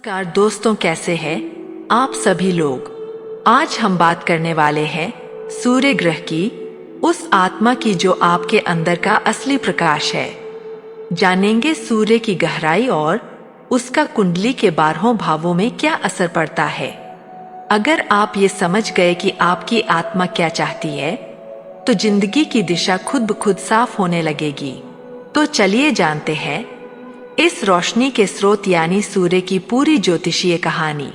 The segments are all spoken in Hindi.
नमस्कार दोस्तों, कैसे हैं आप सभी लोग। आज हम बात करने वाले हैं सूर्य ग्रह की, उस आत्मा की जो आपके अंदर का असली प्रकाश है। जानेंगे सूर्य की गहराई और उसका कुंडली के 12 भावों में क्या असर पड़ता है। अगर आप ये समझ गए कि आपकी आत्मा क्या चाहती है, तो जिंदगी की दिशा खुद ब खुद साफ होने लगेगी। तो चलिए जानते हैं इस रोशनी के स्रोत यानी सूर्य की पूरी ज्योतिषीय कहानी।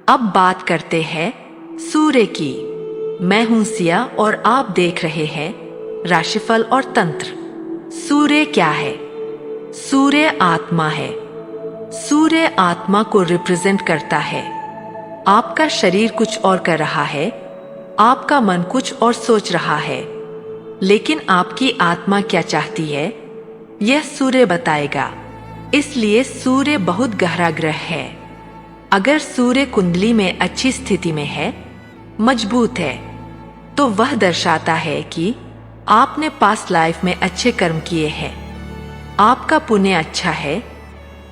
अब बात करते हैं सूर्य की। मैं हूं सिया और आप देख रहे हैं राशिफल और तंत्र। सूर्य क्या है? सूर्य आत्मा है। सूर्य आत्मा को रिप्रेजेंट करता है। आपका शरीर कुछ और कर रहा है, आपका मन कुछ और सोच रहा है, लेकिन आपकी आत्मा क्या चाहती है, यह सूर्य बताएगा। इसलिए सूर्य बहुत गहरा ग्रह है। अगर सूर्य कुंडली में अच्छी स्थिति में है, मजबूत है, तो वह दर्शाता है कि आपने पास्ट लाइफ में अच्छे कर्म किए हैं, आपका पुण्य अच्छा है,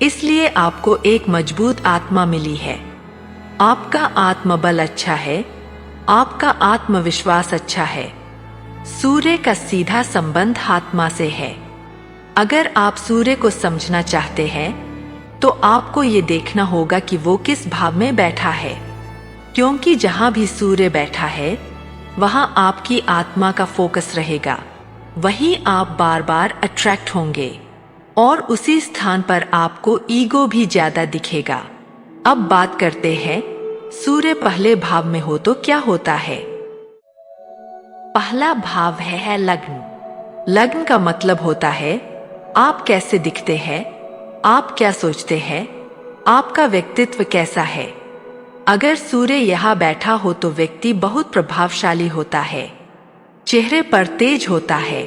इसलिए आपको एक मजबूत आत्मा मिली है। आपका आत्मबल अच्छा है, आपका आत्मविश्वास अच्छा है। सूर्य का सीधा संबंध आत्मा से है। अगर आप सूर्य को समझना चाहते हैं, तो आपको ये देखना होगा कि वो किस भाव में बैठा है, क्योंकि जहां भी सूर्य बैठा है, वहां आपकी आत्मा का फोकस रहेगा। वहीं आप बार बार अट्रैक्ट होंगे और उसी स्थान पर आपको ईगो भी ज्यादा दिखेगा। अब बात करते हैं सूर्य पहले भाव में हो तो क्या होता है। पहला भाव है लग्न। लग्न का मतलब होता है आप कैसे दिखते हैं, आप क्या सोचते हैं, आपका व्यक्तित्व कैसा है। अगर सूर्य यहाँ बैठा हो तो व्यक्ति बहुत प्रभावशाली होता है, चेहरे पर तेज होता है।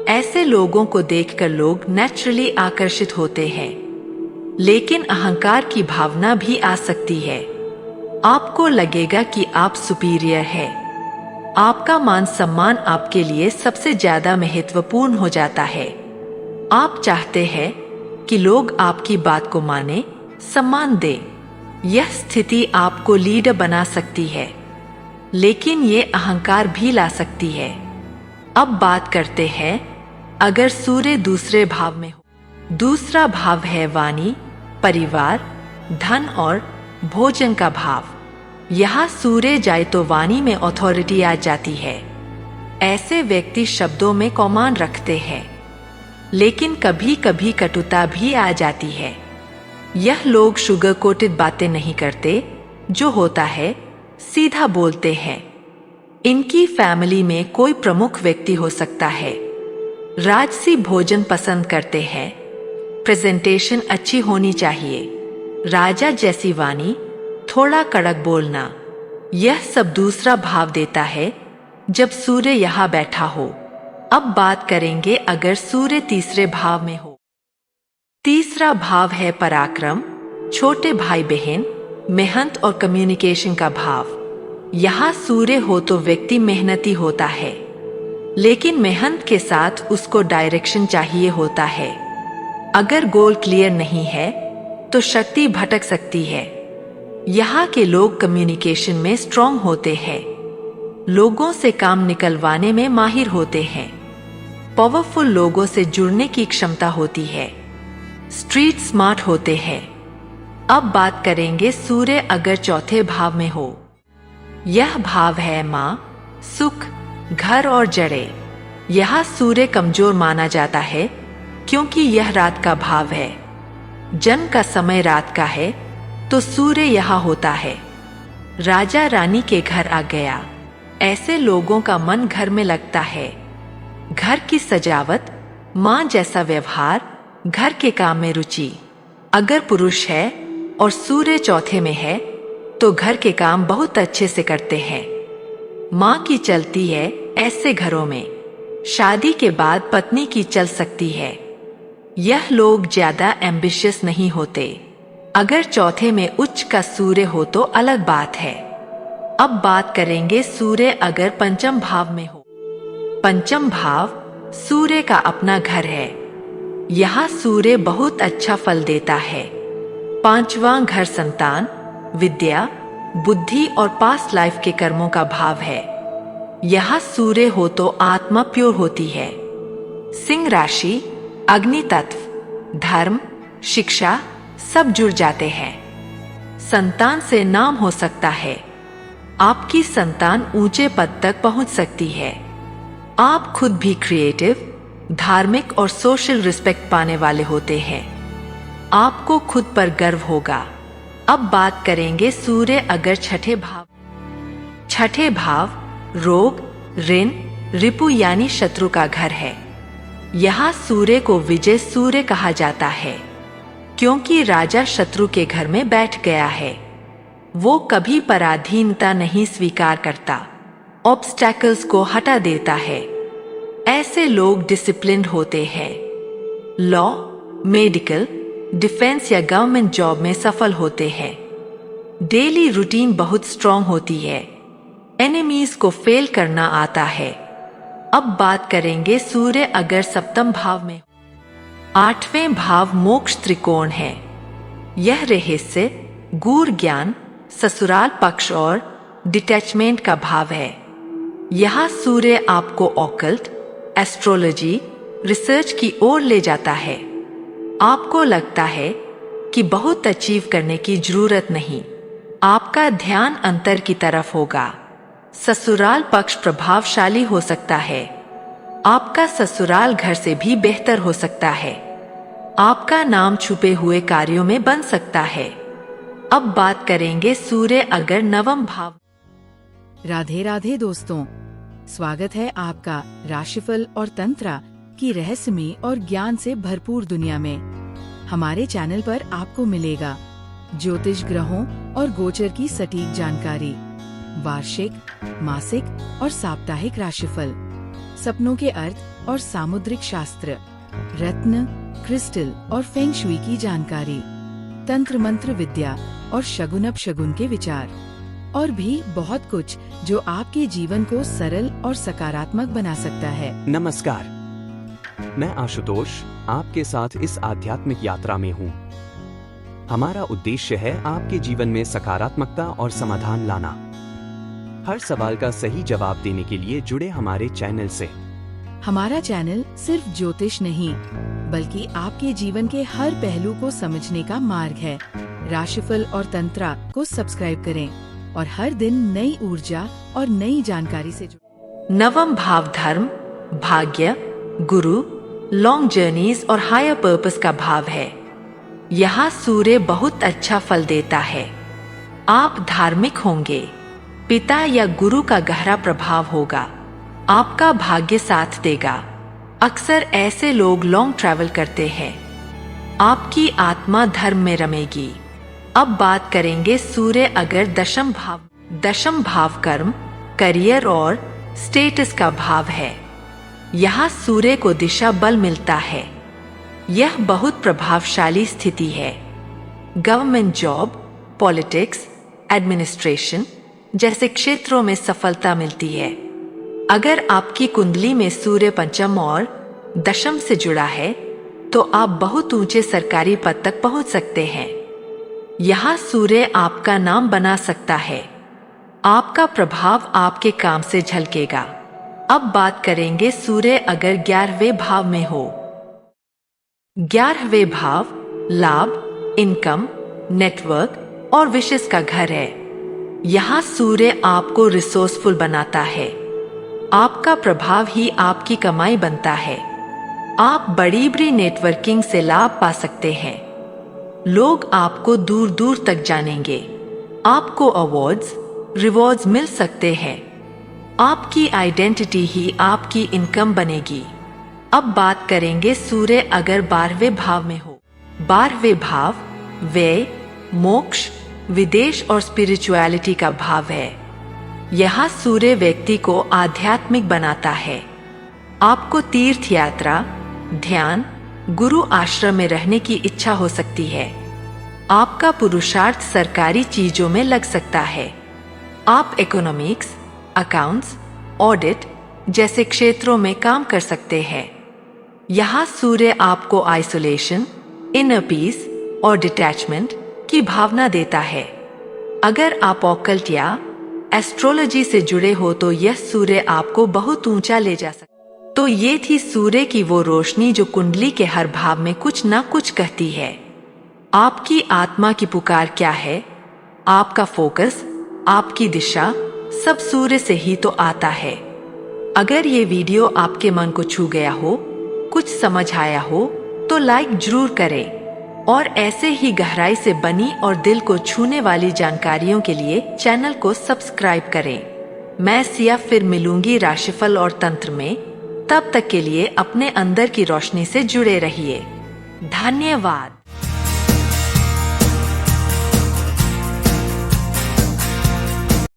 ऐसे लोगों को देखकर लोग नेचुरली आकर्षित होते हैं, लेकिन अहंकार की भावना भी आ सकती है। आपको लगेगा कि आप सुपीरियर है। आपका मान सम्मान आपके लिए सबसे ज्यादा महत्वपूर्ण हो जाता है। आप चाहते हैं कि लोग आपकी बात को माने, सम्मान दे। यह स्थिति आपको लीडर बना सकती है, लेकिन ये अहंकार भी ला सकती है। अब बात करते हैं अगर सूर्य दूसरे भाव में हो। दूसरा भाव है वाणी, परिवार, धन और भोजन का भाव। यहाँ सूर्य जाए तो वाणी में अथॉरिटी आ जाती है। ऐसे व्यक्ति शब्दों में कमांड रखते हैं, लेकिन कभी कभी कटुता भी आ जाती है। यह लोग शुगर कोटेड बातें नहीं करते, जो होता है सीधा बोलते हैं। इनकी फैमिली में कोई प्रमुख व्यक्ति हो सकता है। राजसी भोजन पसंद करते हैं। प्रेजेंटेशन अच्छी होनी चाहिए। राजा जैसी वाणी, थोड़ा कड़क बोलना, यह सब दूसरा भाव देता है जब सूर्य यहाँ बैठा हो। अब बात करेंगे अगर सूर्य तीसरे भाव में हो। तीसरा भाव है पराक्रम, छोटे भाई बहन, मेहनत और कम्युनिकेशन का भाव। यहाँ सूर्य हो तो व्यक्ति मेहनती होता है, लेकिन मेहनत के साथ उसको डायरेक्शन चाहिए होता है। अगर गोल क्लियर नहीं है तो शक्ति भटक सकती है। यहाँ के लोग कम्युनिकेशन में स्ट्रॉन्ग होते हैं, लोगों से काम निकलवाने में माहिर होते हैं, पावरफुल लोगों से जुड़ने की क्षमता होती है, स्ट्रीट स्मार्ट होते हैं। अब बात करेंगे सूर्य अगर चौथे भाव में हो। यह भाव है माँ, सुख, घर और जड़ें। यहाँ सूर्य कमजोर माना जाता है, क्योंकि यह रात का भाव है। जन्म का समय रात का है, तो सूर्य यहाँ होता है। राजा रानी के घर आ गया। ऐसे लोगों का मन घर में लगता है। घर की सजावट, माँ जैसा व्यवहार, घर के काम में रुचि। अगर पुरुष है और सूर्य चौथे में है, तो घर के काम बहुत अच्छे से करते हैं। माँ की चलती है ऐसे घरों में। शादी के बाद पत्नी की चल सकती है। यह लोग ज्यादा एम्बिशियस नहीं होते। अगर चौथे में उच्च का सूर्य हो तो अलग बात है। अब बात करेंगे सूर्य अगर पंचम भाव में हो। पंचम भाव सूर्य का अपना घर है। यहाँ सूर्य बहुत अच्छा फल देता है। पांचवां घर संतान, विद्या, बुद्धि और पास्ट लाइफ के कर्मों का भाव है। यहाँ सूर्य हो तो आत्मा प्योर होती है। सिंह राशि, अग्नि तत्व, धर्म, शिक्षा सब जुड़ जाते हैं। संतान से नाम हो सकता है। आपकी संतान ऊंचे पद तक पहुंच सकती है। आप खुद भी क्रिएटिव, धार्मिक और सोशल रिस्पेक्ट पाने वाले होते हैं। आपको खुद पर गर्व होगा। अब बात करेंगे सूर्य अगर छठे भाव रोग, ऋण, रिपु यानी शत्रु का घर है। यहाँ सूर्य को विजय सूर्य कहा जाता है, क्योंकि राजा शत्रु के घर में बैठ गया है। वो कभी पराधीनता नहीं स्वीकार करता, ऑब्स्टैकल्स को हटा देता है। ऐसे लोग डिसिप्लिन्ड होते हैं। लॉ, मेडिकल, डिफेंस या गवर्नमेंट जॉब में सफल होते हैं। डेली रूटीन बहुत स्ट्रॉन्ग होती है। एनिमीज को फेल करना आता है। अब बात करेंगे सूर्य अगर सप्तम भाव में। आठवें भाव मोक्ष त्रिकोण है। यह रहस्य, गूढ़ ज्ञान, ससुराल पक्ष और डिटैचमेंट का भाव है। यहाँ सूर्य आपको ऑकल्ट, एस्ट्रोलॉजी, रिसर्च की ओर ले जाता है। आपको लगता है कि बहुत अचीव करने की जरूरत नहीं, आपका ध्यान अंतर की तरफ होगा। ससुराल पक्ष प्रभावशाली हो सकता है। आपका ससुराल घर से भी बेहतर हो सकता है। आपका नाम छुपे हुए कार्यों में बन सकता है। अब बात करेंगे सूर्य अगर नवम भाव। राधे राधे दोस्तों, स्वागत है आपका राशिफल और तंत्र की रहस्यमय और ज्ञान से भरपूर दुनिया में। हमारे चैनल पर आपको मिलेगा ज्योतिष ग्रहों और गोचर की सटीक जानकारी, वार्षिक, मासिक और साप्ताहिक राशिफल, सपनों के अर्थ और सामुद्रिक शास्त्र, रत्न, क्रिस्टल और फेंग शुई की जानकारी, तंत्र मंत्र विद्या और शगुन अपशगुन के विचार, और भी बहुत कुछ जो आपके जीवन को सरल और सकारात्मक बना सकता है। नमस्कार, मैं आशुतोष आपके साथ इस आध्यात्मिक यात्रा में हूँ। हमारा उद्देश्य है आपके जीवन में सकारात्मकता और समाधान लाना। हर सवाल का सही जवाब देने के लिए जुड़े हमारे चैनल से। हमारा चैनल सिर्फ ज्योतिष नहीं, बल्कि आपके जीवन के हर पहलू को समझने का मार्ग है। राशिफल और तंत्र को सब्सक्राइब करें और हर दिन नई ऊर्जा और नई जानकारी से जुड़ें। नवम भाव धर्म, भाग्य, गुरु, लॉन्ग जर्नीज और हायर पर्पस का भाव है। यहाँ सूर्य बहुत अच्छा फल देता है। आप धार्मिक होंगे। पिता या गुरु का गहरा प्रभाव होगा। आपका भाग्य साथ देगा। अक्सर ऐसे लोग लॉन्ग ट्रैवल करते हैं। आपकी आत्मा धर्म में रमेगी। अब बात करेंगे सूर्य अगर दशम भाव कर्म, करियर और स्टेटस का भाव है। यहाँ सूर्य को दिशा बल मिलता है। यह बहुत प्रभावशाली स्थिति है। गवर्नमेंट जॉब, पॉलिटिक्स, एडमिनिस्ट्रेशन जैसे क्षेत्रों में सफलता मिलती है। अगर आपकी कुंडली में सूर्य पंचम और दशम से जुड़ा है तो आप बहुत ऊंचे सरकारी पद तक पहुंच सकते हैं। यहाँ सूर्य आपका नाम बना सकता है। आपका प्रभाव आपके काम से झलकेगा। अब बात करेंगे सूर्य अगर 11वें भाव में हो। 11वें भाव लाभ, इनकम, नेटवर्क और विशेष का घर है। यहाँ सूर्य आपको रिसोर्सफुल बनाता है। आपका प्रभाव ही आपकी कमाई बनता है। आप बड़ी नेटवर्किंग से लाभ पा सकते हैं। लोग आपको दूर दूर तक जानेंगे। आपको अवार्ड्स, रिवॉर्ड्स मिल सकते हैं। आपकी आइडेंटिटी ही आपकी इनकम बनेगी। अब बात करेंगे सूर्य अगर 12वें भाव में हो। 12वें भाव व्यय, मोक्ष, विदेश और स्पिरिचुअलिटी का भाव है। यहाँ सूर्य व्यक्ति को आध्यात्मिक बनाता है। आपको तीर्थ यात्रा, ध्यान, गुरु आश्रम में रहने की इच्छा हो सकती है। आपका पुरुषार्थ सरकारी चीजों में लग सकता है। आप इकोनॉमिक्स, अकाउंट्स, ऑडिट जैसे क्षेत्रों में काम कर सकते हैं। यहाँ सूर्य आपको आइसोलेशन, इनर पीस और डिटैचमेंट की भावना देता है। अगर आप ऑकल्ट या एस्ट्रोलॉजी से जुड़े हो तो यह सूर्य आपको बहुत ऊंचा ले जा सकता है। तो ये थी सूर्य की वो रोशनी जो कुंडली के हर भाव में कुछ ना कुछ कहती है। आपकी आत्मा की पुकार क्या है? आपका फोकस, आपकी दिशा सब सूर्य से ही तो आता है। अगर ये वीडियो आपके मन को छू गया हो, कुछ समझ आया हो, तो लाइक जरूर करें और ऐसे ही गहराई से बनी और दिल को छूने वाली जानकारियों के लिए चैनल को सब्सक्राइब करें। मैं सिया फिर मिलूंगी राशिफल और तंत्र में। तब तक के लिए अपने अंदर की रोशनी से जुड़े रहिए। धन्यवाद।